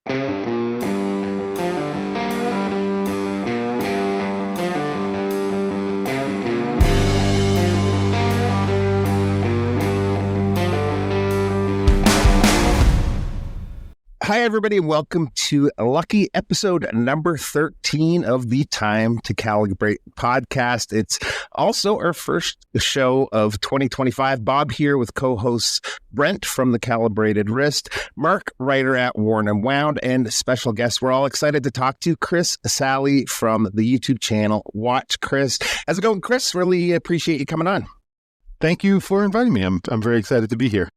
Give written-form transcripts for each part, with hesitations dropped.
Hi, everybody, and welcome to lucky episode number 13 of the Time to Calibrate podcast. It's also our first show of 2025. Bob here with co-hosts Brent from The Calibrated Wrist, Mark, writer at Worn and Wound, and special guest we're all excited to talk to, Chris Salih from the YouTube channel Watch Chris. How's it going, Chris? Really appreciate you coming on. Thank you for inviting me. I'm very excited to be here.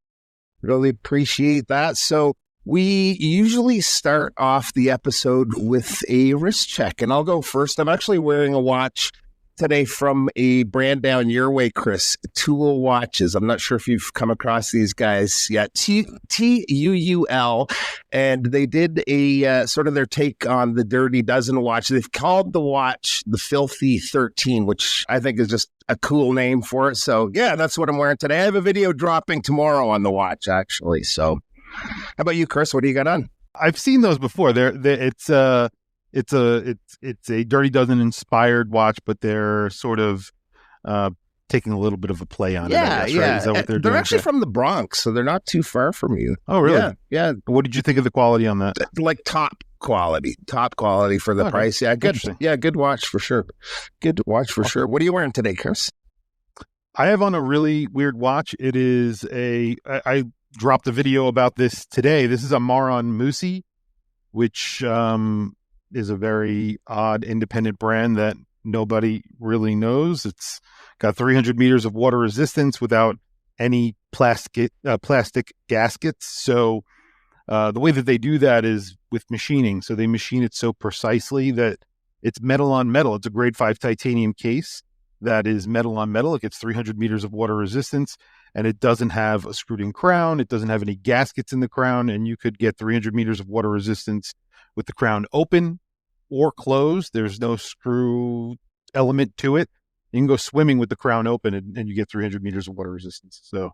Really appreciate that. So we usually start off the episode with a wrist check, and I'll go first. I'm actually wearing a watch today from a brand down your way, Chris, Tuul watches. I'm not sure if you've come across these guys yet. Tuul, and they did a sort of their take on the Dirty Dozen watch. They've called the watch the Filthy 13, which I think is just a cool name for it. So yeah, that's what I'm wearing today. I have a video dropping tomorrow on the watch, actually. So how about you, Chris? What do you got on? I've seen those before. It's a Dirty Dozen inspired watch, but they're sort of taking a little bit of a play on it. I guess, right? Is that what they're doing? They're actually from the Bronx, so they're not too far from you. Oh, really? Yeah. What did you think of the quality on that? Like top quality for the price. Yeah, good. Yeah, good watch for sure. Sure. What are you wearing today, Chris? I have on a really weird watch. It is I dropped a video about this today. This is a Maron Musi, which is a very odd independent brand that nobody really knows. It's got 300 meters of water resistance without any plastic gaskets. So the way that they do that is with machining. So they machine it so precisely that it's metal on metal. It's a grade 5 titanium case that is metal on metal. It gets 300 meters of water resistance. And it doesn't have a screwed-in crown. It doesn't have any gaskets in the crown. And you could get 300 meters of water resistance with the crown open or closed. There's no screw element to it. You can go swimming with the crown open and you get 300 meters of water resistance. So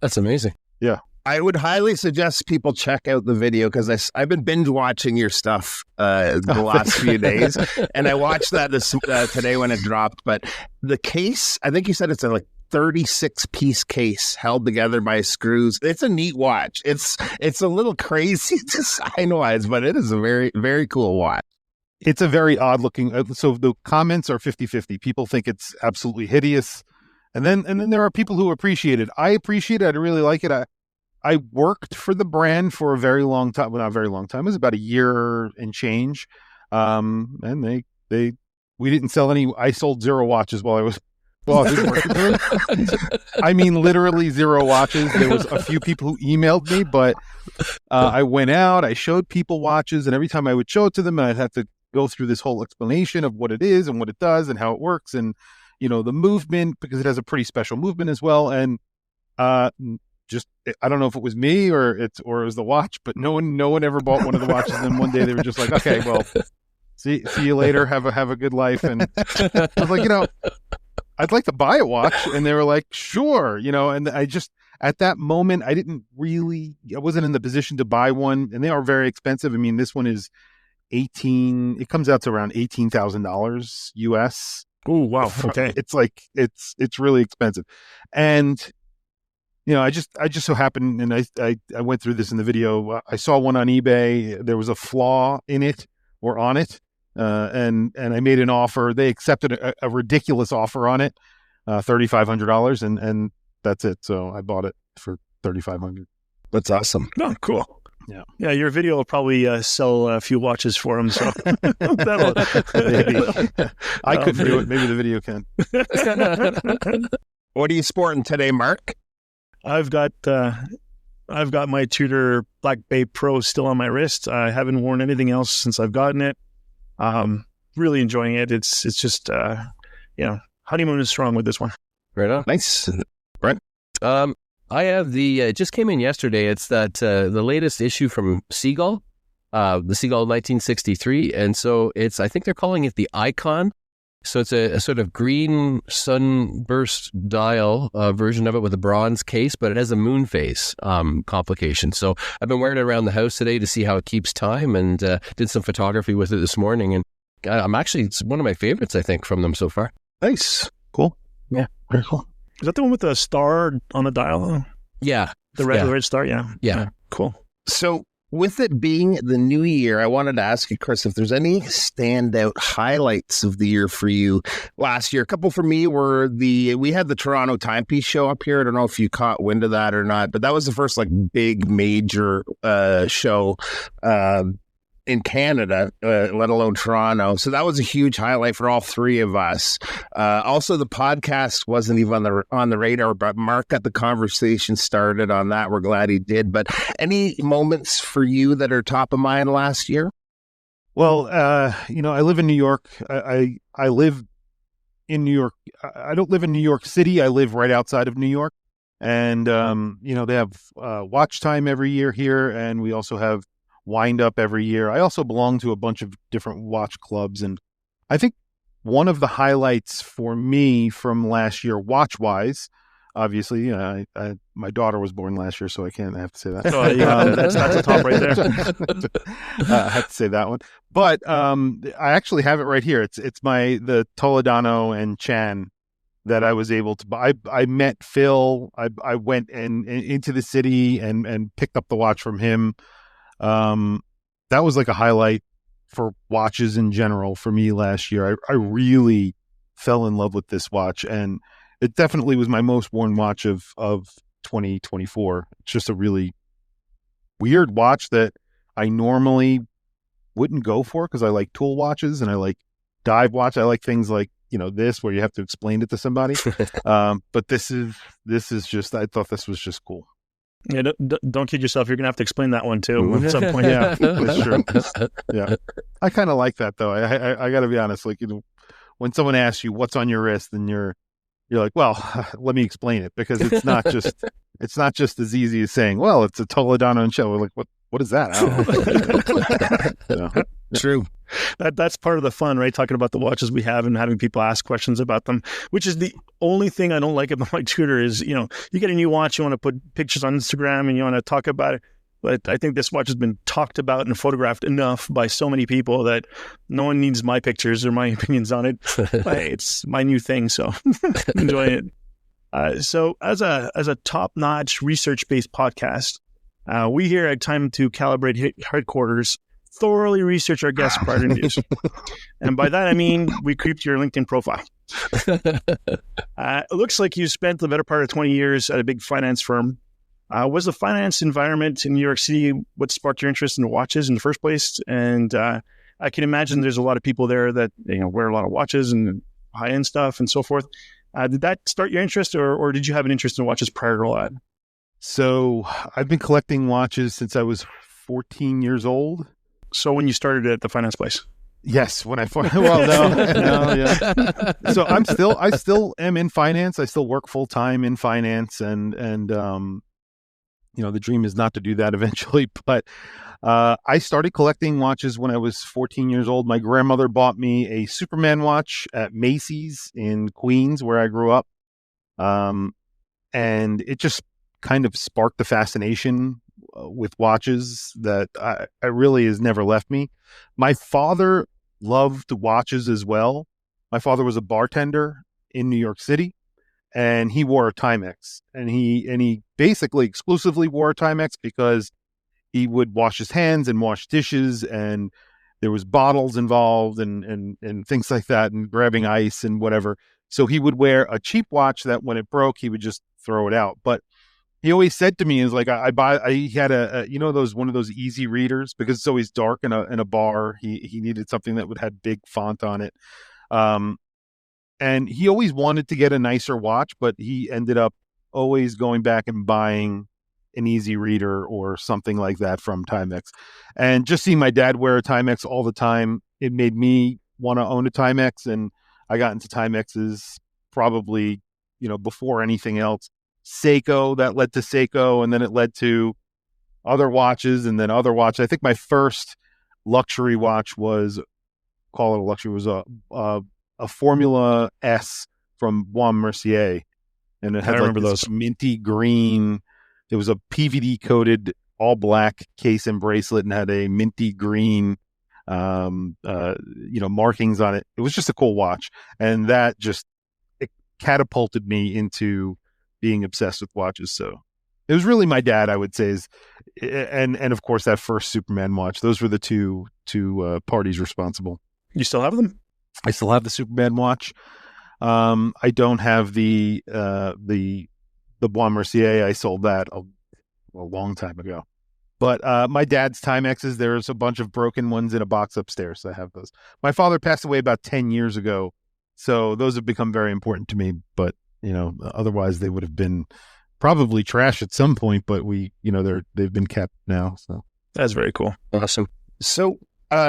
that's amazing. Yeah. I would highly suggest people check out the video because I've been binge watching your stuff the last few days. And I watched that today when it dropped. But the case, I think you said it's a 36-piece case held together by screws. It's a neat watch. It's a little crazy design-wise, but it is a very, very cool watch. It's a very odd-looking. So the comments are 50-50. People think it's absolutely hideous, and then there are people who appreciate it. I appreciate it. I really like it. I worked for the brand for a very long time. Well, not a very long time. It was about a year and change. And we didn't sell any. I sold 0 watches while I was. Well, I didn't work for them. I mean, literally 0 watches. There was a few people who emailed me, but I went out, I showed people watches, and every time I would show it to them, I'd have to go through this whole explanation of what it is and what it does and how it works and, the movement, because it has a pretty special movement as well. And I don't know if it was me or it was the watch, but no one ever bought one of the watches. And then one day they were just like, okay, well, see you later. Have a good life. And I was like, I'd like to buy a watch. And they were like, sure. And I just, at that moment, I wasn't in the position to buy one, and they are very expensive. I mean, this one is it comes out to around $18,000 US. Oh, wow. Okay. It's like, it's really expensive. And, I just so happened, and I went through this in the video. I saw one on eBay. There was a flaw in it or on it. And I made an offer. They accepted a ridiculous offer on it, $3,500, and that's it. So I bought it for $3,500. That's awesome. Oh, cool. Yeah. Your video will probably sell a few watches for them. So maybe. I couldn't do it. Maybe the video can. What are you sporting today, Mark? I've got my Tudor Black Bay Pro still on my wrist. I haven't worn anything else since I've gotten it. Really enjoying it. It's just honeymoon is strong with this one. Right on. Nice. Brent? I have it just came in yesterday. It's the latest issue from Seagull, the Seagull 1963. And so I think they're calling it the Icon. So it's a sort of green sunburst dial version of it with a bronze case, but it has a moon phase complication. So I've been wearing it around the house today to see how it keeps time, and did some photography with it this morning. And it's one of my favorites, I think, from them so far. Nice. Cool. Yeah. Very cool. Is that the one with the star on the dial? Yeah. The red star? Yeah. Cool. So with it being the new year, I wanted to ask you, Chris, if there's any standout highlights of the year for you last year. A couple for me were we had the Toronto Timepiece show up here. I don't know if you caught wind of that or not, but that was the first like big major show in Canada, let alone Toronto. So that was a huge highlight for all three of us. Also, the podcast wasn't even on the radar, but Mark got the conversation started on that. We're glad he did. But any moments for you that are top of mind last year? Well, I live in New York. I live in New York. I don't live in New York City. I live right outside of New York. And, they have watch time every year here. And we also have wind up every year. I also belong to a bunch of different watch clubs, and I think one of the highlights for me from last year, watch wise, obviously, my daughter was born last year, so I have to say that. Oh, that's the top right there. I have to say that one, but I actually have it right here. It's the Toledano and Chan that I was able to buy. I met Phil. I went into the city and picked up the watch from him. That was like a highlight for watches in general for me last year. I really fell in love with this watch, and it definitely was my most worn watch of 2024. It's just a really weird watch that I normally wouldn't go for because I like tool watches and I like dive watch. I like things like, this where you have to explain it to somebody. But this is just, I thought this was just cool. Yeah, don't kid yourself. You're going to have to explain that one too at some point. Yeah, that's true. Yeah. I kind of like that though. I got to be honest. Like, when someone asks you what's on your wrist, and you're like, well, let me explain it, because it's not just as easy as saying, well, it's a Toledano and Shell. We're like, what is that? I don't know. True. That's part of the fun, right? Talking about the watches we have and having people ask questions about them, which is the only thing I don't like about my tutor is, you get a new watch, you want to put pictures on Instagram and you want to talk about it. But I think this watch has been talked about and photographed enough by so many people that no one needs my pictures or my opinions on it. It's my new thing, so I'm enjoying it. So as a top-notch research-based podcast, we here at Time to Calibrate headquarters thoroughly research our guests prior to interviews. And by that, I mean, we creeped your LinkedIn profile. It looks like you spent the better part of 20 years at a big finance firm. Was the finance environment in New York City what sparked your interest in watches in the first place? And I can imagine there's a lot of people there that wear a lot of watches and high-end stuff and so forth. Did that start your interest, or did you have an interest in watches prior to all that? So I've been collecting watches since I was 14 years old. So when you started at the finance place? Yes, when no, yeah. So I still am in finance. I still work full time in finance, and the dream is not to do that eventually. But I started collecting watches when I was 14 years old. My grandmother bought me a Superman watch at Macy's in Queens, where I grew up, and it just kind of sparked the fascination with watches that I really has never left me. My father loved watches as well. My father was a bartender in New York City, and he wore a Timex, and he basically exclusively wore a Timex because he would wash his hands and wash dishes, and there was bottles involved and things like that, and grabbing ice and whatever. So he would wear a cheap watch that when it broke, he would just throw it out. But he always said to me, is like, he had one of those easy readers, because it's always dark in a bar. He needed something that would have big font on it. And he always wanted to get a nicer watch, but he ended up always going back and buying an easy reader or something like that from Timex. And just seeing my dad wear a Timex all the time, it made me want to own a Timex. And I got into Timexes probably, before anything else. Seiko, that led to Seiko, and then it led to other watches, and then other watches. I think my first luxury watch was a a Formula S from Juan Mercier, and it had like this minty green. It was a PVD coated all black case and bracelet, and had a minty green, markings on it. It was just a cool watch, and that just it catapulted me into being obsessed with watches. So it was really my dad, I would say, and of course that first Superman watch. Those were the two parties responsible. You still have them? I still have the Superman watch. I don't have the Bois Mercier. I sold that a long time ago. But my dad's Timexes, there's a bunch of broken ones in a box upstairs. So I have those. My father passed away about 10 years ago, so those have become very important to me. But otherwise they would have been probably trash at some point. But they've been kept now. So that's very cool. Awesome. So,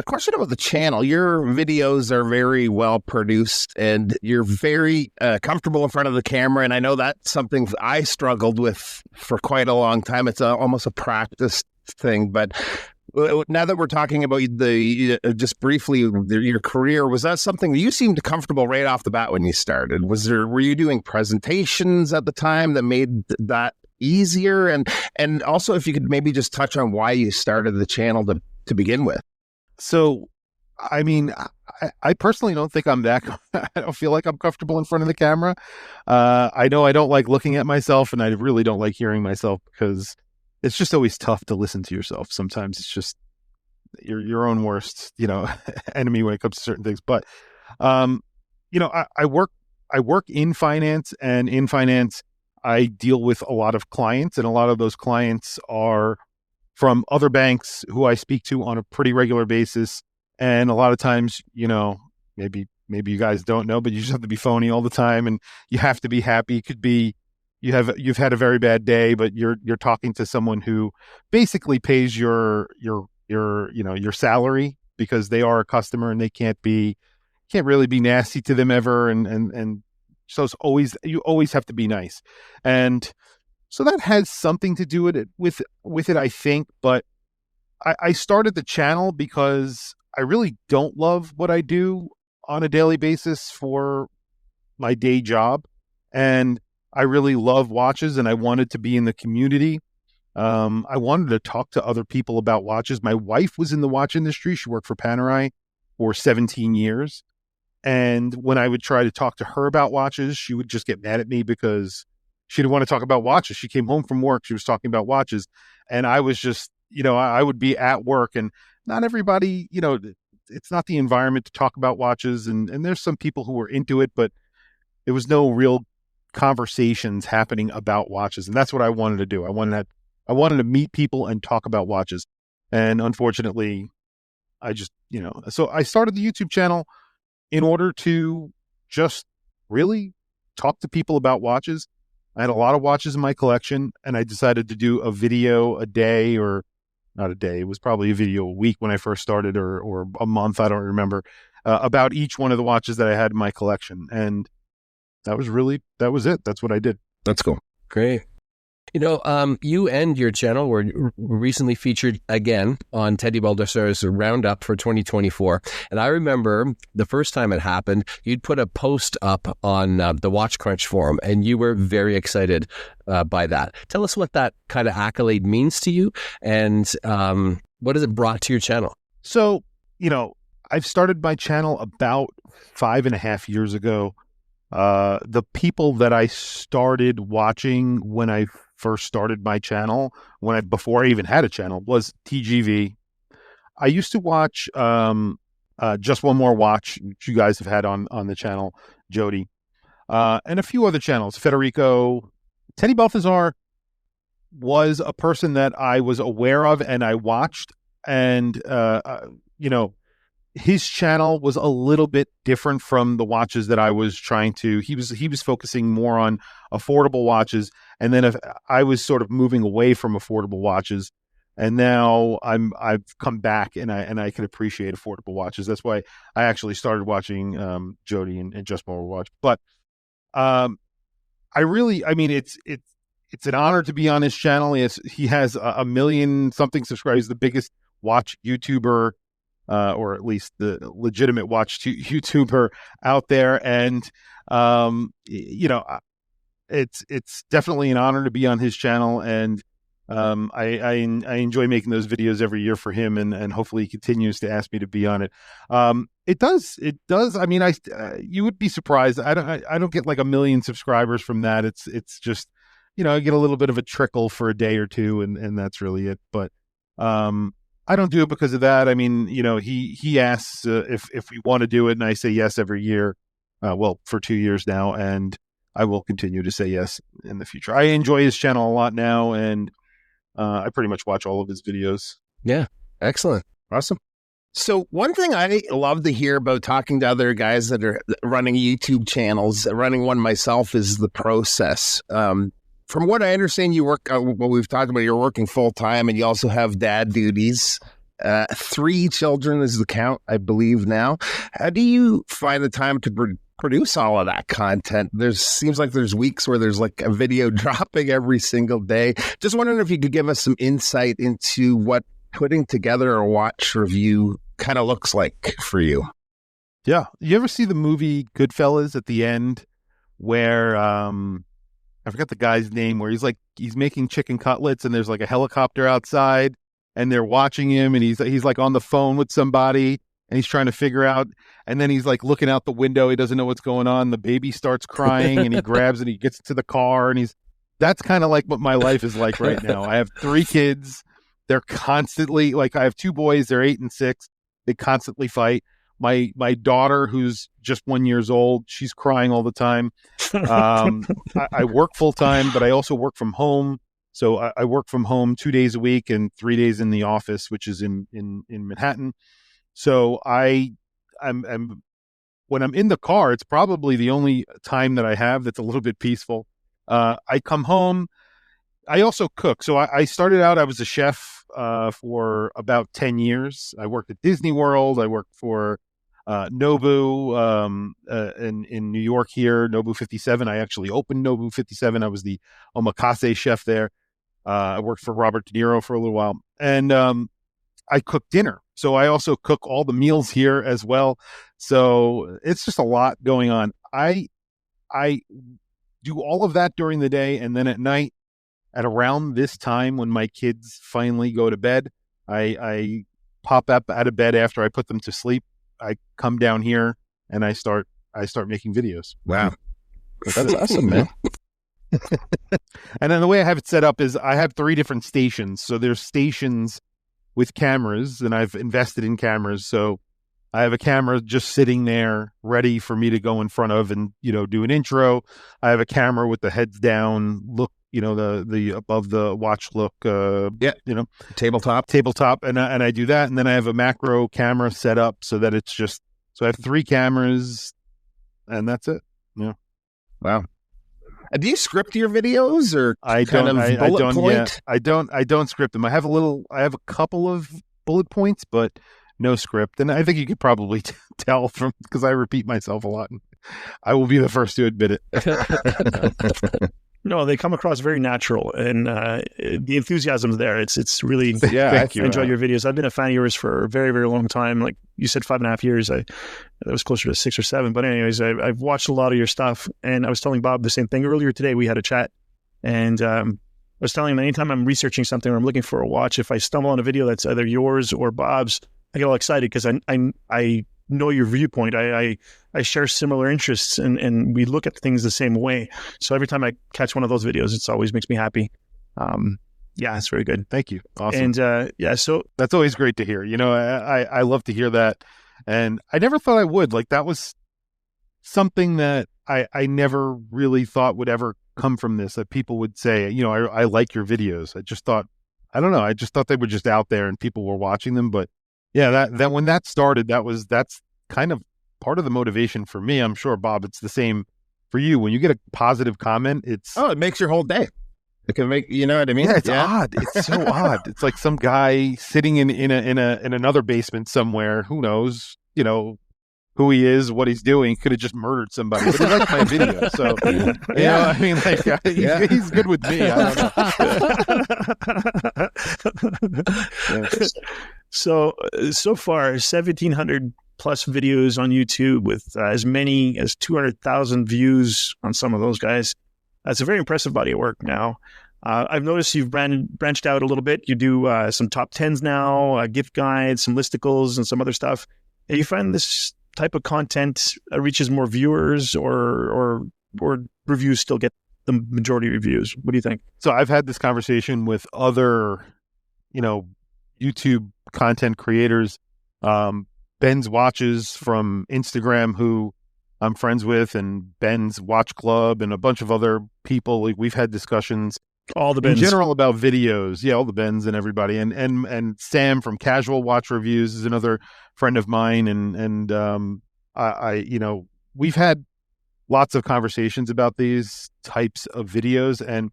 question about the channel. Your videos are very well produced, and you're very comfortable in front of the camera. And I know that's something I struggled with for quite a long time. It's almost a practice thing. But now that we're talking about just briefly your career, was that something you seemed comfortable right off the bat when you started? Were you doing presentations at the time that made that easier? And also, if you could maybe just touch on why you started the channel to begin with. So, I mean, I personally don't think I'm that. I don't feel like I'm comfortable in front of the camera. I know I don't like looking at myself, and I really don't like hearing myself, because it's just always tough to listen to yourself. Sometimes it's just your own worst, enemy when it comes to certain things. But, I work in finance, and in finance, I deal with a lot of clients, and a lot of those clients are from other banks who I speak to on a pretty regular basis. And a lot of times, maybe you guys don't know, but you just have to be phony all the time, and you have to be happy. It could be you've had a very bad day, but you're talking to someone who basically pays your salary, because they are a customer, and they can't really be nasty to them ever. And so you always have to be nice. And so that has something to do with it, I think. But I started the channel because I really don't love what I do on a daily basis for my day job. And I really love watches, and I wanted to be in the community. I wanted to talk to other people about watches. My wife was in the watch industry. She worked for Panerai for 17 years. And when I would try to talk to her about watches, she would just get mad at me because she didn't want to talk about watches. She came home from work. She was talking about watches. And I was just, I would be at work, and not everybody, it's not the environment to talk about watches. And there's some people who were into it, but there was no real conversations happening about watches. And that's what I wanted to do. I wanted to meet people and talk about watches. And unfortunately, I just, so I started the YouTube channel in order to just really talk to people about watches. I had a lot of watches in my collection, and I decided to do a video a day, or not a day. It was probably a video a week when I first started, or a month. I don't remember, about each one of the watches that I had in my collection. And that was it. That's what I did. That's cool. Great. You and your channel were recently featured again on Teddy Baldassarre's Roundup for 2024. And I remember the first time it happened, you'd put a post up on the Watch Crunch forum, and you were very excited by that. Tell us what that kind of accolade means to you, and what has it brought to your channel? So, I've started my channel about 5.5 years ago. The people that I started watching when I first started my channel, before I even had a channel, was TGV. I used to watch Just One More Watch, which you guys have had on the channel, Jody, and a few other channels, Federico. Teddy Baldassarre was a person that I was aware of and I watched, and his channel was a little bit different from the watches that I was trying to. He was focusing more on affordable watches, and then if I was sort of moving away from affordable watches, and now I've come back and I can appreciate affordable watches. That's why I actually started watching Jody and Just More Watch. But it's an honor to be on his channel. He has a million something subscribers, the biggest watch YouTuber or at least the legitimate watch YouTuber out there. And, it's definitely an honor to be on his channel. And I enjoy making those videos every year for him, and hopefully he continues to ask me to be on it. It does. I mean, you would be surprised. I don't get like 1 million subscribers from that. It's just, I get a little bit of a trickle for a day or two, and that's really it. But I don't do it because of that. I mean, he asks if we want to do it, and I say yes every year. Well, for 2 years now, and I will continue to say yes in the future. I enjoy his channel a lot now, and I pretty much watch all of his videos. Yeah, excellent, awesome. So one thing I love to hear about talking to other guys that are running YouTube channels, running one myself, is the process. From what I understand, you work, what we've talked about, you're working full time, and you also have dad duties. 3 children is the count, I believe now. How do you find the time to produce all of that content? Seems like there's weeks where there's like a video dropping every single day. Just wondering if you could give us some insight into what putting together a watch review kind of looks like for you. Yeah. You ever see the movie Goodfellas at the end where, I forgot the guy's name, where he's making chicken cutlets and there's like a helicopter outside and they're watching him, and he's like on the phone with somebody and he's trying to figure out, and then he's like looking out the window. He doesn't know what's going on. The baby starts crying and he grabs it. He gets to the car, and that's kind of like what my life is like right now. I have 3 kids. They're constantly I have 2 boys. They're 8 and 6. They constantly fight. My daughter, who's just 1 year old, she's crying all the time. I work full time, but I also work from home. So I work from home 2 days a week and 3 days in the office, which is in Manhattan. So I'm when I'm in the car, it's probably the only time that I have that's a little bit peaceful. I come home. I also cook. So I started out, I was a chef for about 10 years. I worked at Disney World. I worked for Nobu in New York here, Nobu 57. I actually opened Nobu 57. I was the omakase chef there. I worked for Robert De Niro for a little while. And I cook dinner. So I also cook all the meals here as well. So it's just a lot going on. I do all of that during the day, and then at night, at around this time when my kids finally go to bed, I pop up out of bed after I put them to sleep. I come down here and I start making videos. Wow. That's awesome, man. And then the way I have it set up is I have 3 different stations. So there's stations with cameras, and I've invested in cameras. So I have a camera just sitting there ready for me to go in front of and, do an intro. I have a camera with the heads down look, the above the watch look, tabletop. And I do that. And then I have a macro camera set up so that it's just, so I have 3 cameras and that's it. Yeah. Wow. Do you script your videos, or I don't script them. I have a couple of bullet points, but no script. And I think you could probably tell from, because I repeat myself a lot. I will be the first to admit it. No, they come across very natural, and the enthusiasm's there. It's really, thank you. I enjoy your videos. I've been a fan of yours for a very, very long time. Like you said, 5.5 years. That was closer to 6 or 7. But anyways, I've watched a lot of your stuff, and I was telling Bob the same thing earlier today. We had a chat, and I was telling him anytime I'm researching something or I'm looking for a watch, if I stumble on a video that's either yours or Bob's, I get all excited because I know your viewpoint. I share similar interests, and we look at things the same way. So every time I catch one of those videos, it always makes me happy. Yeah, it's very good. Thank you. Awesome. And so that's always great to hear. I love to hear that. And I never thought I would. Like, that was something that I never really thought would ever come from this, that people would say, I like your videos. I just thought they were just out there and people were watching them. But yeah, that when that started, that's kind of part of the motivation for me. I'm sure, Bob, it's the same for you. When you get a positive comment, it makes your whole day. It can make, you know what I mean? Yeah, it's odd. It's so odd. It's like some guy sitting in another basement somewhere. Who knows? Who he is, what he's doing. Could have just murdered somebody, but he liked my video. So, I mean, he's good with me. I don't know. So far, 1,700 plus videos on YouTube with as many as 200,000 views on some of those guys. That's a very impressive body of work now. I've noticed you've branched out a little bit. You do some top 10s now, gift guides, some listicles, and some other stuff. Do you find this type of content reaches more viewers, or reviews still get the majority of reviews? What do you think? So I've had this conversation with other, YouTube content creators. Ben's Watches from Instagram, who I'm friends with, and Ben's Watch Club, and a bunch of other people. Like, we've had discussions All the Bens. in general about videos. Yeah, all the Bens and everybody, and Sam from Casual Watch Reviews is another friend of mine, and we've had lots of conversations about these types of videos, and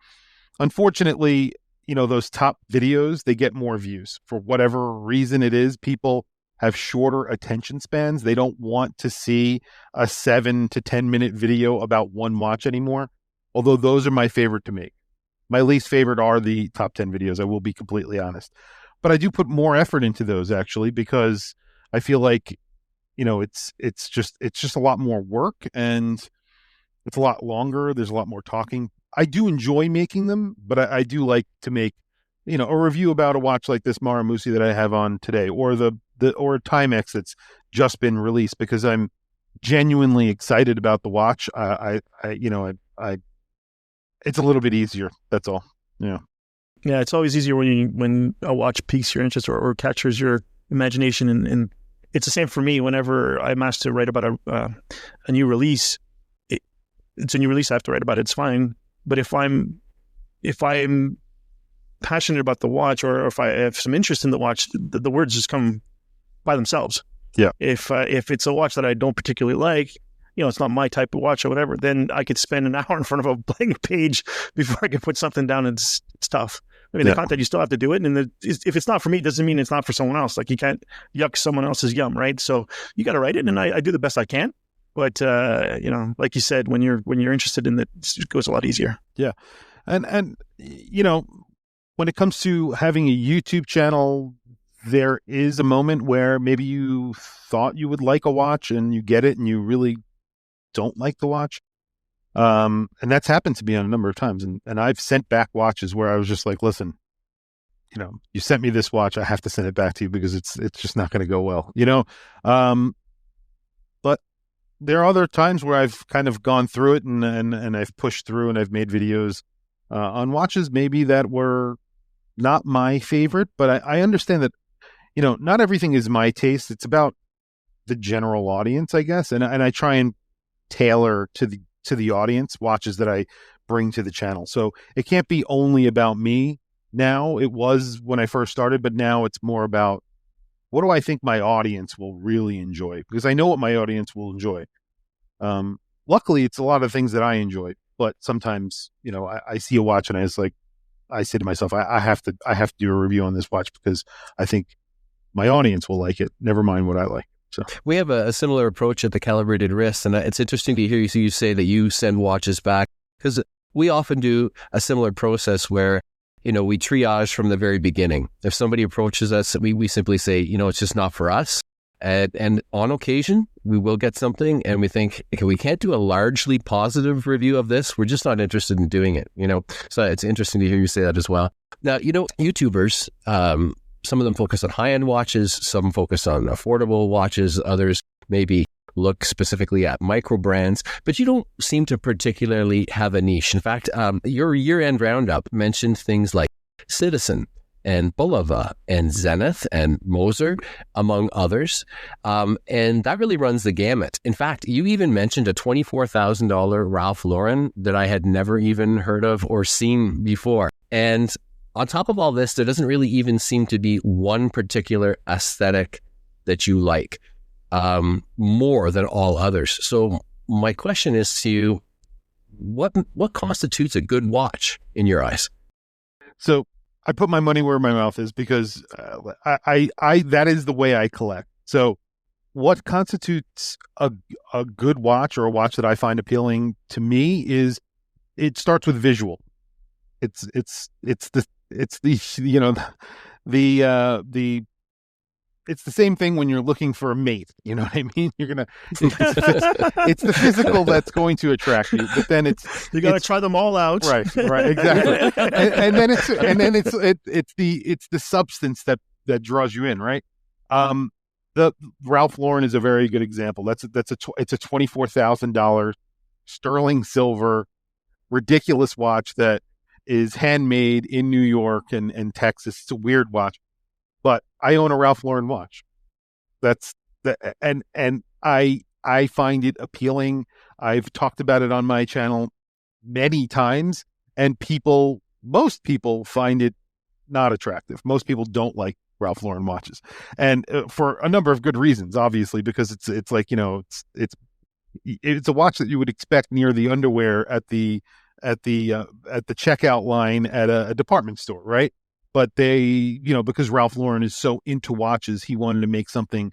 unfortunately, those top videos, they get more views for whatever reason it is. People have shorter attention spans. They don't want to see a 7 to 10 minute video about one watch anymore. Although those are my favorite to make. My least favorite are the top 10 videos. I will be completely honest, but I do put more effort into those, actually, because I feel like, it's just a lot more work, and it's a lot longer. There's a lot more talking. I do enjoy making them, but I do like to make, a review about a watch like this Maramusi that I have on today, or or a Timex that's just been released, because I'm genuinely excited about the watch. It's a little bit easier. That's all. Yeah. Yeah, it's always easier when a watch piques your interest or captures your imagination, and it's the same for me. Whenever I'm asked to write about a new release, it's a new release. I have to write about it. It's fine. But if I'm passionate about the watch, or if I have some interest in the watch, the words just come by themselves. Yeah. If it's a watch that I don't particularly like, it's not my type of watch or whatever, then I could spend an hour in front of a blank page before I can put something down. It's tough. I mean, the content, you still have to do it. And if it's not for me, it doesn't mean it's not for someone else. Like, you can't yuck someone else's yum, right? So you got to write it, and I do the best I can. But, like you said, when you're interested in it, it goes a lot easier. Yeah. And when it comes to having a YouTube channel, there is a moment where maybe you thought you would like a watch and you get it and you really don't like the watch. And that's happened to me on a number of times. And I've sent back watches where I was just like, listen, you sent me this watch, I have to send it back to you because it's just not going to go well, but there are other times where I've kind of gone through it and I've pushed through, and I've made videos on watches maybe that were not my favorite, but I understand that, not everything is my taste. It's about the general audience, I guess. And I try and tailor to the audience watches that I bring to the channel. So it can't be only about me now. It was when I first started, but now it's more about, what do I think my audience will really enjoy? Because I know what my audience will enjoy. Luckily, it's a lot of things that I enjoy, but sometimes, I see a watch and I say to myself, I have to do a review on this watch because I think my audience will like it. Never mind what I like. So we have a similar approach at the Calibrated Wrist, and it's interesting to hear you say that you send watches back, because we often do a similar process where, we triage from the very beginning. If somebody approaches us, we simply say, it's just not for us. And on occasion, we will get something and we think, okay, we can't do a largely positive review of this. We're just not interested in doing it, So it's interesting to hear you say that as well. Now, YouTubers, some of them focus on high-end watches, some focus on affordable watches, others maybe look specifically at micro brands, but you don't seem to particularly have a niche. In fact, your year-end roundup mentioned things like Citizen and Bulova and Zenith and Moser, among others. And that really runs the gamut. In fact, you even mentioned a $24,000 Ralph Lauren that I had never even heard of or seen before. And on top of all this, there doesn't really even seem to be one particular aesthetic that you like more than all others. So my question is to you, what constitutes a good watch in your eyes? So I put my money where my mouth is, because I that is the way I collect. So what constitutes a good watch, or a watch that I find appealing to me, is it starts with visual. It's the it's the same thing when you're looking for a mate. You know what I mean? It's the physical that's going to attract you, but then you got to try them all out. Right, exactly. and then it's the substance that draws you in, right? The Ralph Lauren is a very good example. It's a $24,000 sterling silver ridiculous watch that is handmade in New York and Texas. It's a weird watch. But I own a Ralph Lauren watch. And I find it appealing. I've talked about it on my channel many times, and most people find it not attractive. Most people don't like Ralph Lauren watches, and for a number of good reasons. Obviously, because it's like, you know, it's a watch that you would expect near the underwear at the checkout line at a department store, right? But they, you know, because Ralph Lauren is so into watches, he wanted to make something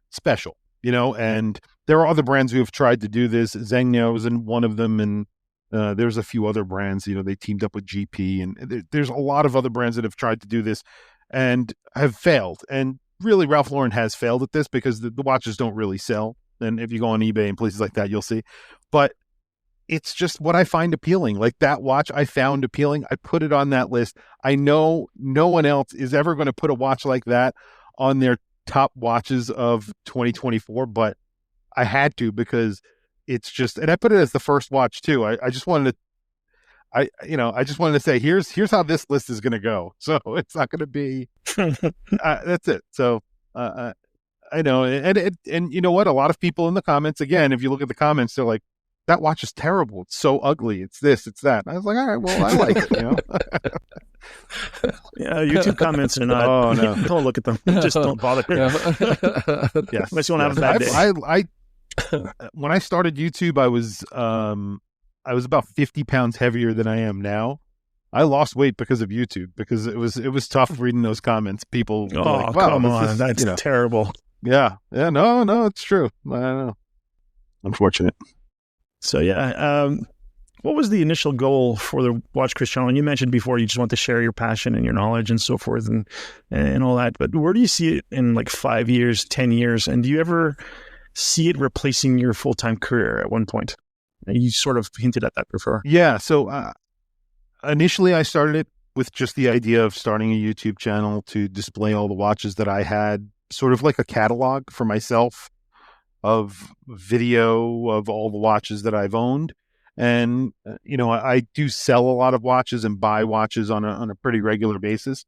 special, you know, and there are other brands who have tried to do this. Zengno is in one of them, and there's a few other brands, you know, they teamed up with GP, and there's a lot of other brands that have tried to do this and have failed. And really, Ralph Lauren has failed at this because the watches don't really sell. And if you go on eBay and places like that, you'll see. But it's just what I find appealing. Like that watch I found appealing. I put it on that list. I know no one else is ever going to put a watch like that on their top watches of 2024, but I had to, because it's just, and I put it as the first watch too. I just wanted to say, here's how this list is going to go. So it's not going to be, that's it. So, I know. And you know what? A lot of people in the comments, again, if you look at the comments, they're like, that watch is terrible. It's so ugly. It's this, it's that. And I was like, all right, well, I like it, you know? Yeah, YouTube comments are not. Oh, no. Don't look at them. Just don't bother. Yes. Unless you want to have a bad day. When I started YouTube, I was about 50 pounds heavier than I am now. I lost weight because of YouTube, because it was tough reading those comments. People, oh, like, wow, come on, that's terrible. Yeah, no, it's true. I don't know. Unfortunate. So yeah, what was the initial goal for the Watch Chris channel? And you mentioned before you just want to share your passion and your knowledge and so forth and all that. But where do you see it in like 5 years, 10 years? And do you ever see it replacing your full-time career at one point? You sort of hinted at that before. Yeah. So initially I started it with just the idea of starting a YouTube channel to display all the watches that I had, sort of like a catalog for myself of video of all the watches that I've owned. And, you know, I do sell a lot of watches and buy watches on a pretty regular basis.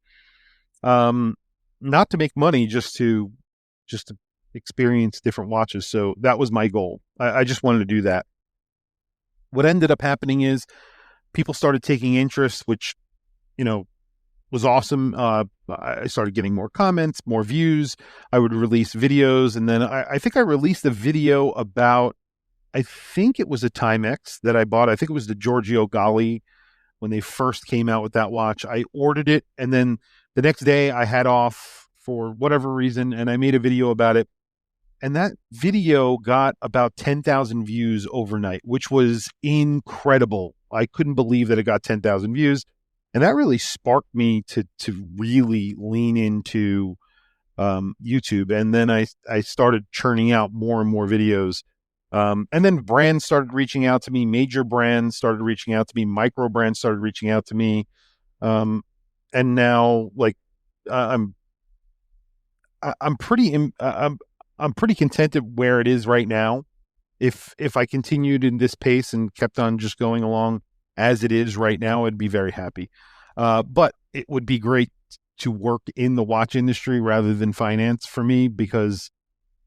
Not to make money, just to experience different watches. So that was my goal. I just wanted to do that. What ended up happening is people started taking interest, which, you know, was awesome. I started getting more comments, more views. I would release videos. And then I think I released a video about, I think it was a Timex that I bought. I think it was the Giorgio Galli when they first came out with that watch. I ordered it. And then the next day I had off for whatever reason, and I made a video about it. And that video got about 10,000 views overnight, which was incredible. I couldn't believe that it got 10,000 views. And that really sparked me to really lean into YouTube. And then I started churning out more and more videos. And then brands started reaching out to me. Major brands started reaching out to me. Micro brands started reaching out to me. And now, like, I'm pretty contented where it is right now. If I continued in this pace and kept on just going along as it is right now, I'd be very happy. But it would be great to work in the watch industry rather than finance for me, because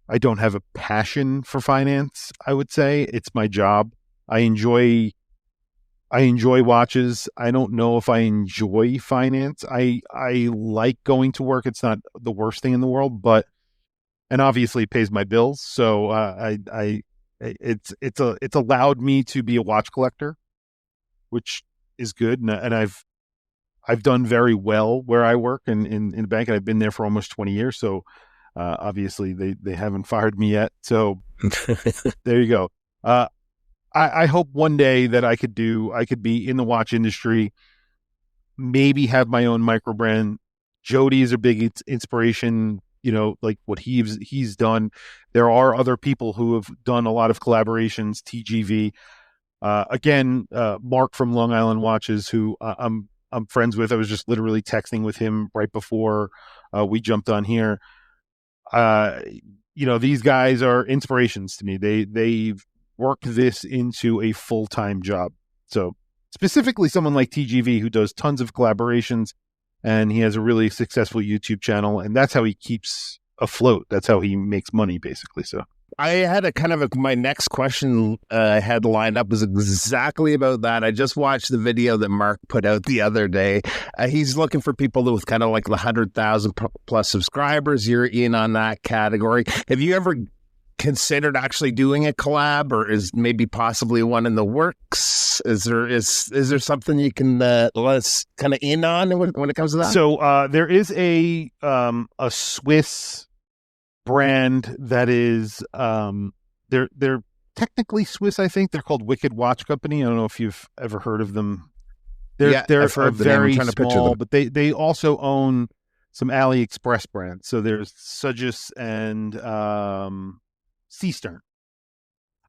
I don't have a passion for finance. I would say it's my job. I enjoy watches. I don't know if I enjoy finance. I like going to work. It's not the worst thing in the world, and obviously it pays my bills. So it's allowed me to be a watch collector, which is good. And I've done very well where I work in the bank, and I've been there for almost 20 years. So obviously they haven't fired me yet. So there you go. I hope one day that I could be in the watch industry, maybe have my own micro brand. Jody is a big inspiration. like what he's done. There are other people who have done a lot of collaborations, TGV. Again, Mark from Long Island Watches, who I'm friends with. I was just literally texting with him right before we jumped on here. These guys are inspirations to me. They've worked this into a full-time job. So specifically someone like TGV, who does tons of collaborations, and he has a really successful YouTube channel, and that's how he keeps afloat. That's how he makes money, basically. So I had my next question I had lined up was exactly about that. I just watched the video that Mark put out the other day. He's looking for people with kind of like the 100,000 plus subscribers. You're in on that category. Have you ever considered actually doing a collab, or is maybe possibly one in the works? Is there something you can let us kind of in on when it comes to that? So there is a Swiss brand that is they're technically Swiss. I think they're called Wicked Watch Company. I don't know if you've ever heard of them. They're I've heard very them. small, but they also own some AliExpress brands. So there's Sugis and Seastern.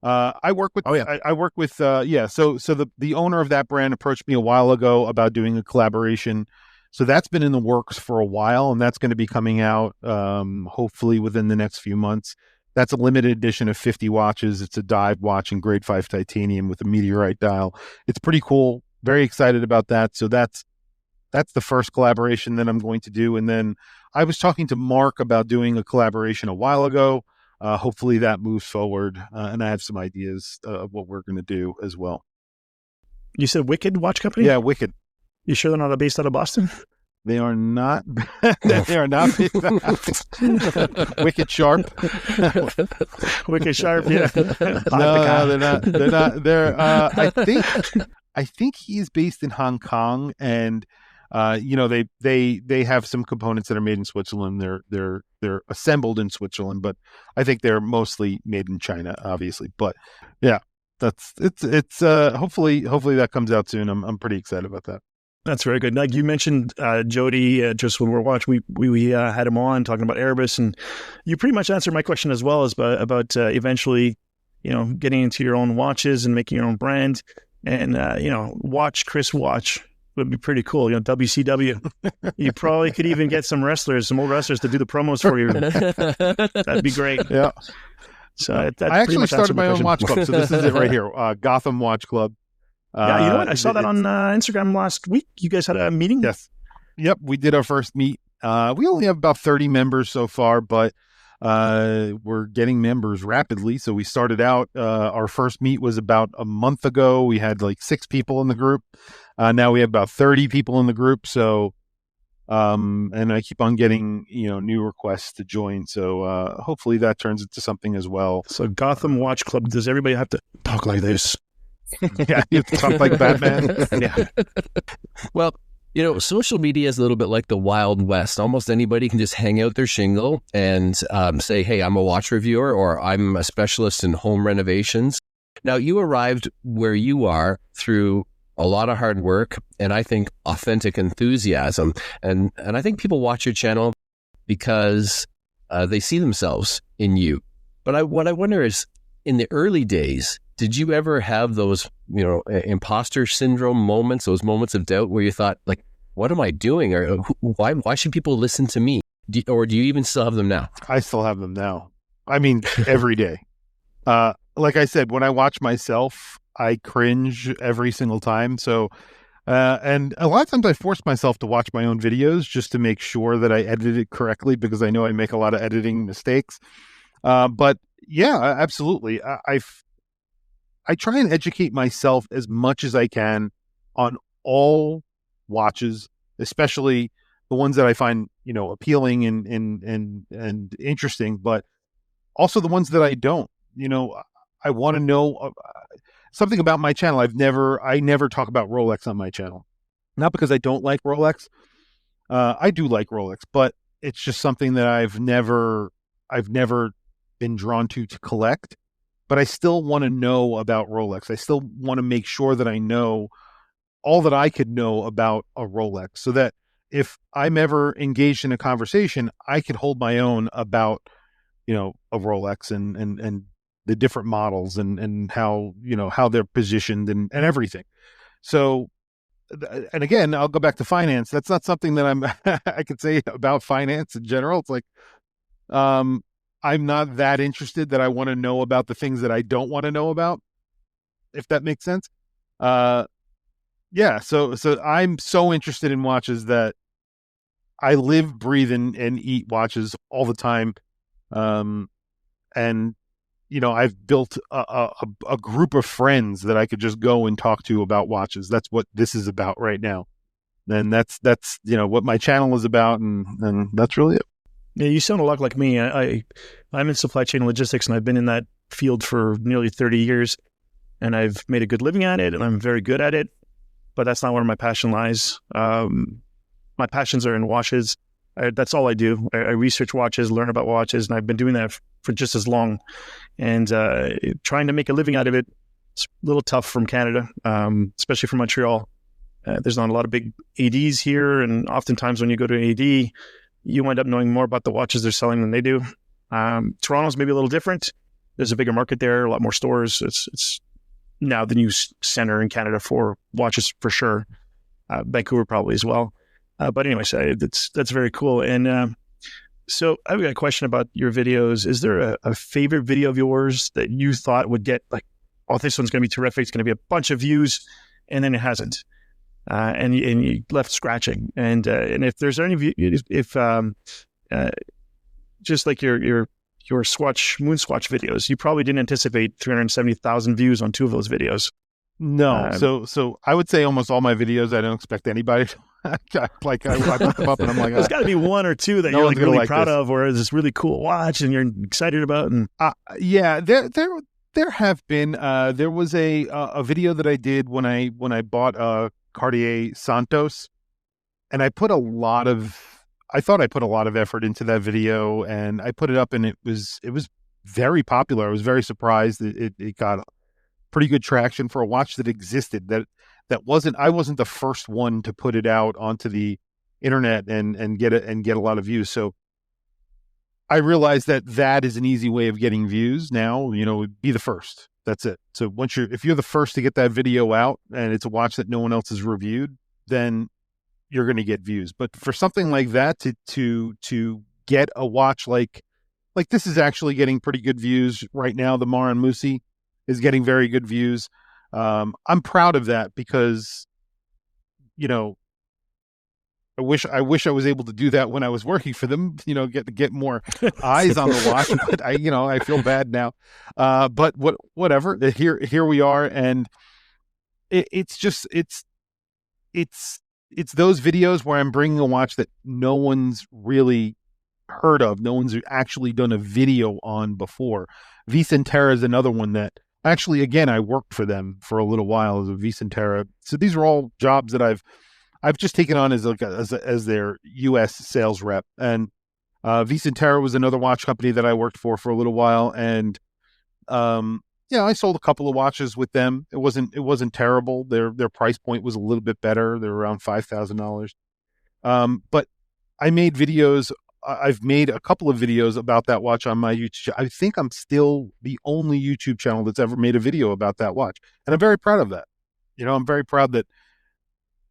I work with. I work with. So the owner of that brand approached me a while ago about doing a collaboration. So that's been in the works for a while, and that's going to be coming out hopefully within the next few months. That's a limited edition of 50 watches. It's a dive watch in grade 5 titanium with a meteorite dial. It's pretty cool. Very excited about that. So that's the first collaboration that I'm going to do. And then I was talking to Mark about doing a collaboration a while ago. Hopefully that moves forward, and I have some ideas of what we're going to do as well. You said Wicked Watch Company? Yeah, Wicked. You sure they're not based out of Boston? They are not. They are not. Wicked Sharp. Wicked Sharp. Yeah. No, they're not. They're not. They're. I think he's based in Hong Kong, and they have some components that are made in Switzerland. They're assembled in Switzerland, but I think they're mostly made in China, obviously. But yeah, it's hopefully that comes out soon. I'm pretty excited about that. That's very good. Like you mentioned, Jody, just when we were watching, we had him on talking about Erebus, and you pretty much answered my question as well, as about eventually, getting into your own watches and making your own brand, and watch Chris watch would be pretty cool. WCW. You probably could even get some old wrestlers to do the promos for you. That'd be great. Yeah. So I actually started my own watch club, so this is it right here. Gotham Watch Club. Yeah, you know what? I saw that on Instagram last week. You guys had a meeting? Yes. Yep, we did our first meet. We only have about 30 members so far, but we're getting members rapidly. So we started out, our first meet was about a month ago. We had like 6 people in the group. Now we have about 30 people in the group. So, and I keep on getting, new requests to join. So hopefully that turns into something as well. So Gotham Watch Club, does everybody have to talk like this? Yeah, you have to talk like Batman. Yeah. Well, social media is a little bit like the Wild West. Almost anybody can just hang out their shingle and say, hey, I'm a watch reviewer, or I'm a specialist in home renovations. Now, you arrived where you are through a lot of hard work and I think authentic enthusiasm. And I think people watch your channel because they see themselves in you. But what I wonder is, in the early days, did you ever have those, imposter syndrome moments, those moments of doubt where you thought, like, what am I doing? Or why should people listen to me? Or do you even still have them now? I still have them now. I mean, every day. Like I said, when I watch myself, I cringe every single time. So, and a lot of times I force myself to watch my own videos just to make sure that I edit it correctly, because I know I make a lot of editing mistakes. But yeah, absolutely. I try and educate myself as much as I can on all watches, especially the ones that I find, appealing and interesting, but also the ones that I don't. I want to know something about my channel. I never talk about Rolex on my channel, not because I don't like Rolex. I do like Rolex, but it's just something that I've never been drawn to collect. But I still want to know about Rolex. I still want to make sure that I know all that I could know about a Rolex, so that if I'm ever engaged in a conversation, I could hold my own about, a Rolex and the different models and how, how they're positioned and everything. So, and again, I'll go back to finance. That's not something that I could say about finance in general. It's like, I'm not that interested that I want to know about the things that I don't want to know about, if that makes sense. Yeah. So I'm so interested in watches that I live, breathe, and eat watches all the time. And I've built a group of friends that I could just go and talk to about watches. That's what this is about right now. And that's what my channel is about, and that's really it. Yeah, you sound a lot like me. I'm in supply chain logistics, and I've been in that field for nearly 30 years, and I've made a good living at it, and I'm very good at it. But that's not where my passion lies. My passions are in watches. That's all I do. I research watches, learn about watches, and I've been doing that for just as long. And trying to make a living out of it, it's a little tough from Canada, especially from Montreal. There's not a lot of big ADs here, and oftentimes when you go to an AD, you wind up knowing more about the watches they're selling than they do. Toronto's maybe a little different. There's a bigger market there, a lot more stores. It's now the new center in Canada for watches for sure. Vancouver probably as well. But anyways, that's very cool. And so I've got a question about your videos. Is there a favorite video of yours that you thought would get like, oh, this one's going to be terrific. It's going to be a bunch of views, and then it hasn't. And you left scratching. And if there's any, just like your moon swatch videos, you probably didn't anticipate 370,000 views on 2 of those videos. No. So I would say almost all my videos, I don't expect anybody to like, I put them up and I'm like, there's got to be 1 or 2 that you're like really proud of, or is this really cool watch and you're excited about. And yeah, there have been, there was a video that I did when I bought a Cartier Santos, and I thought I put a lot of effort into that video, and I put it up, and it was very popular. I was very surprised. It got pretty good traction for a watch that existed. I wasn't the first one to put it out onto the internet and get a lot of views. So I realized that is an easy way of getting views now. Be the first. That's it. So if you're the first to get that video out and it's a watch that no one else has reviewed, then you're going to get views. But for something like that, to get a watch like this is actually getting pretty good views right now. The Maran Musi is getting very good views. I'm proud of that because, I wish I was able to do that when I was working for them, get more eyes on the watch, but I feel bad now. But whatever, here we are. And it's those videos where I'm bringing a watch that no one's really heard of. No one's actually done a video on before. Vicentera is another one that actually, again, I worked for them for a little while as a Vicentera. So these are all jobs that I've just taken on as their U.S. sales rep. And Vicentera was another watch company that I worked for a little while. And I sold a couple of watches with them. It wasn't terrible. Their price point was a little bit better. They were around $5,000. But I made videos. I've made a couple of videos about that watch on my YouTube. I think I'm still the only YouTube channel that's ever made a video about that watch. And I'm very proud of that. I'm very proud that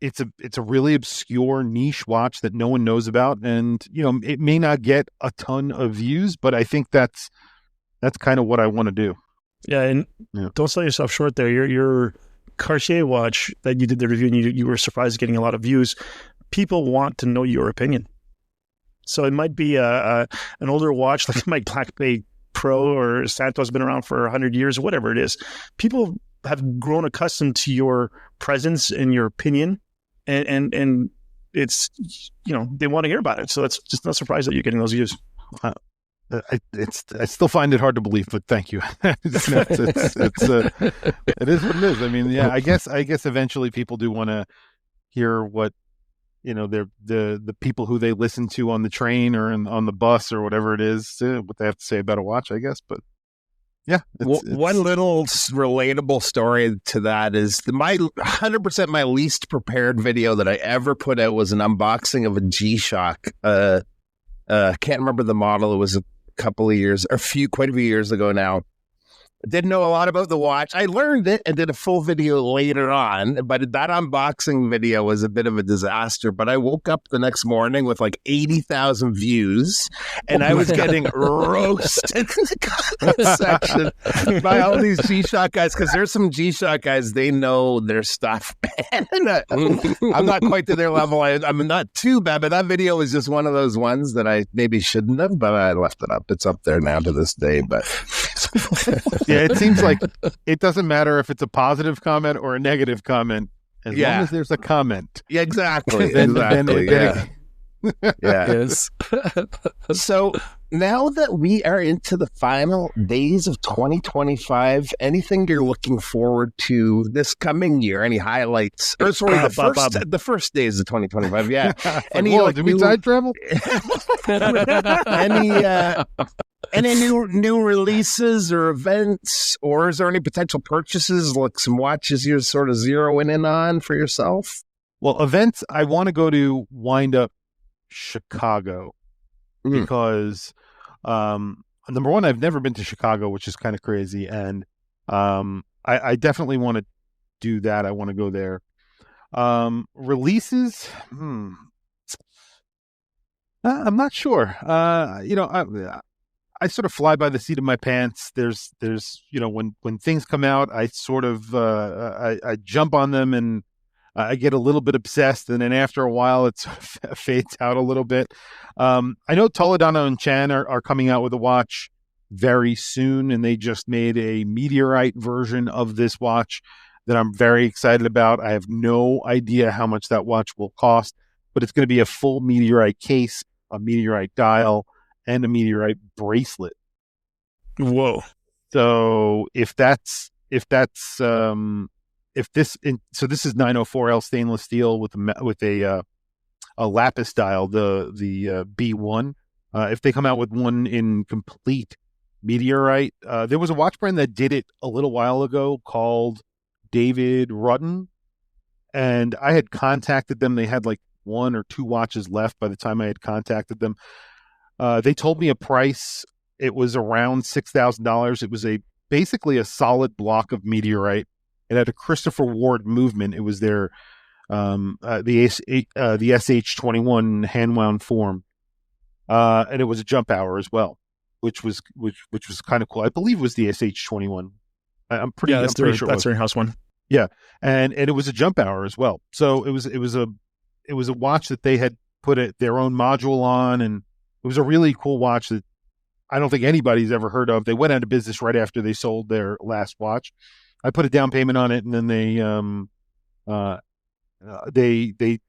it's a really obscure niche watch that no one knows about. And, it may not get a ton of views, but I think that's kind of what I want to do. Yeah. And don't sell yourself short there. Your Cartier watch that you did the review and you were surprised getting a lot of views. People want to know your opinion. So it might be an older watch like my Black Bay Pro or Santos has been around for 100 years, whatever it is. People have grown accustomed to your presence and your opinion, and it's they want to hear about it. So it's just not surprised that you're getting those views. I still find it hard to believe, but thank you. It is what it is. I mean, yeah, I guess eventually people do want to hear what they're the people who they listen to on the train or on the bus or whatever it is, what they have to say about a watch, I guess. But Yeah. One little relatable story to that is my 100% my least prepared video that I ever put out was an unboxing of a G-Shock. Can't remember the model. It was a couple of years, quite a few years ago now. Didn't know a lot about the watch. I learned it and did a full video later on, but that unboxing video was a bit of a disaster. But I woke up the next morning with like 80,000 views, and I was getting roasted in the comment section by all these G-Shock guys, because there's some G-Shock guys, they know their stuff. I'm not quite to their level. I'm not too bad, but that video was just one of those ones that I maybe shouldn't have, but I left it up. It's up there now to this day, but... Yeah, it seems like it doesn't matter if it's a positive comment or a negative comment, as long as there's a comment. Yeah, exactly. Yeah. Yes. So now that we are into the final days of 2025, anything you're looking forward to this coming year? Any highlights? Or sorry, the first days of 2025. Yeah. Any did we time travel? Any new releases or events, or is there any potential purchases, like some watches you're sort of zeroing in on for yourself? Well, events, I want to go to wind up Chicago because number one, I've never been to Chicago, which is kind of crazy, and I definitely want to do that. I want to go there. Releases, I'm not sure. I sort of fly by the seat of my pants. There's when things come out, I sort of I jump on them and I get a little bit obsessed, and then after a while, it sort of fades out a little bit. I know Toledano and Chan are coming out with a watch very soon, and they just made a meteorite version of this watch that I'm very excited about. I have no idea how much that watch will cost, but it's going to be a full meteorite case, a meteorite dial, and a meteorite bracelet. Whoa! So this is 904L stainless steel with a lapis dial, the B1. If they come out with one in complete meteorite, there was a watch brand that did it a little while ago called David Rudden, and I had contacted them. They had like one or two watches left by the time I had contacted them. They told me a price. It was around $6,000. It was basically a solid block of meteorite. It had a Christopher Ward movement. It was their the SH21 hand wound form, and it was a jump hour as well, which was kind of cool. I believe it was the SH21. I'm pretty sure that's their house one. Yeah, and it was a jump hour as well. So it was a watch that they had put their own module on, and it was a really cool watch that I don't think anybody's ever heard of. They went out of business right after they sold their last watch. I put a down payment on it, and then they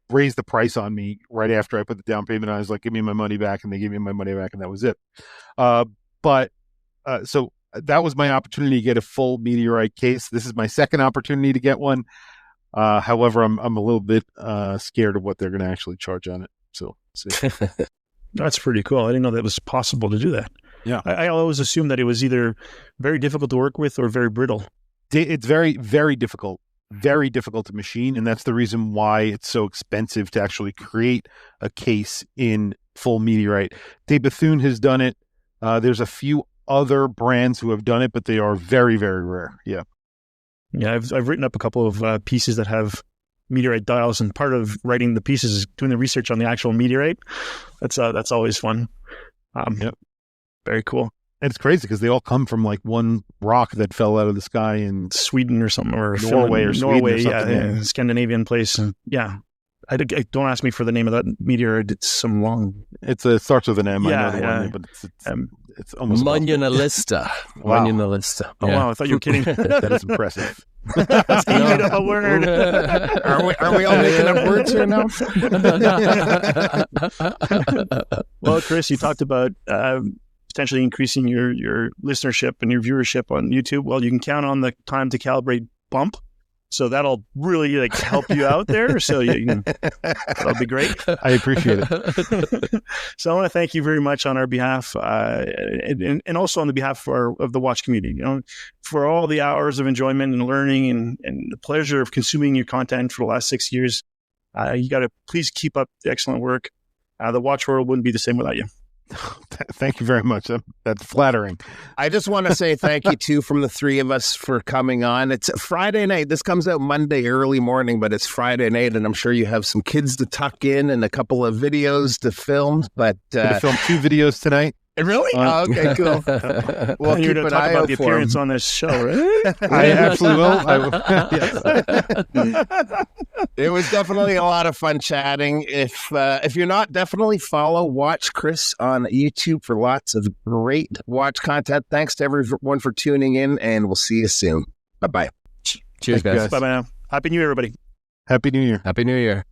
raised the price on me right after I put the down payment on. I was like, "Give me my money back," and they gave me my money back, and that was it. So that was my opportunity to get a full meteorite case. This is my second opportunity to get one. However, I'm a little bit scared of what they're going to actually charge on it. So that's pretty cool. I didn't know that was possible to do that. Yeah, I always assumed that it was either very difficult to work with or very brittle. It's very, very difficult to machine, and that's the reason why it's so expensive to actually create a case in full meteorite. De Bethune has done it. There's a few other brands who have done it, but they are very, very rare. Yeah. I've written up a couple of pieces that have meteorite dials, and part of writing the pieces is doing the research on the actual meteorite. That's always fun. Yep. Very cool. And it's crazy because they all come from like one rock that fell out of the sky in Sweden or something, or Norway, yeah, Scandinavian place. And I don't ask me for the name of that meteor. It's some long. It starts with an M. I know the one, but it's almost Monumentalista. Wow. Monumentalista. Oh wow! I thought you were kidding. That is impressive. That's made up a word. Are we all making up words here now? Well, Chris, you talked about potentially increasing your listenership and your viewership on YouTube. Well, you can count on the Time to Calibrate bump. So that'll really like help you out there. So that'll be great. I appreciate it. So I want to thank you very much on our behalf, and also on the behalf of the watch community. For all the hours of enjoyment and learning and the pleasure of consuming your content for the last 6 years. You got to please keep up the excellent work. The watch world wouldn't be the same without you. Thank you very much. That's flattering. I just want to say thank you, too, from the three of us for coming on. It's Friday night. This comes out Monday early morning, but it's Friday night, and I'm sure you have some kids to tuck in and a couple of videos to film. But to film 2 videos tonight. Really? Okay, cool. Well, you're going to talk about the appearance on this show, right? I absolutely will. Yes. It was definitely a lot of fun chatting. If you're not, definitely watch Chris on YouTube for lots of great watch content. Thanks to everyone for tuning in, and we'll see you soon. Bye-bye. Cheers, guys. Bye-bye now. Happy New Year, everybody. Happy New Year. Happy New Year.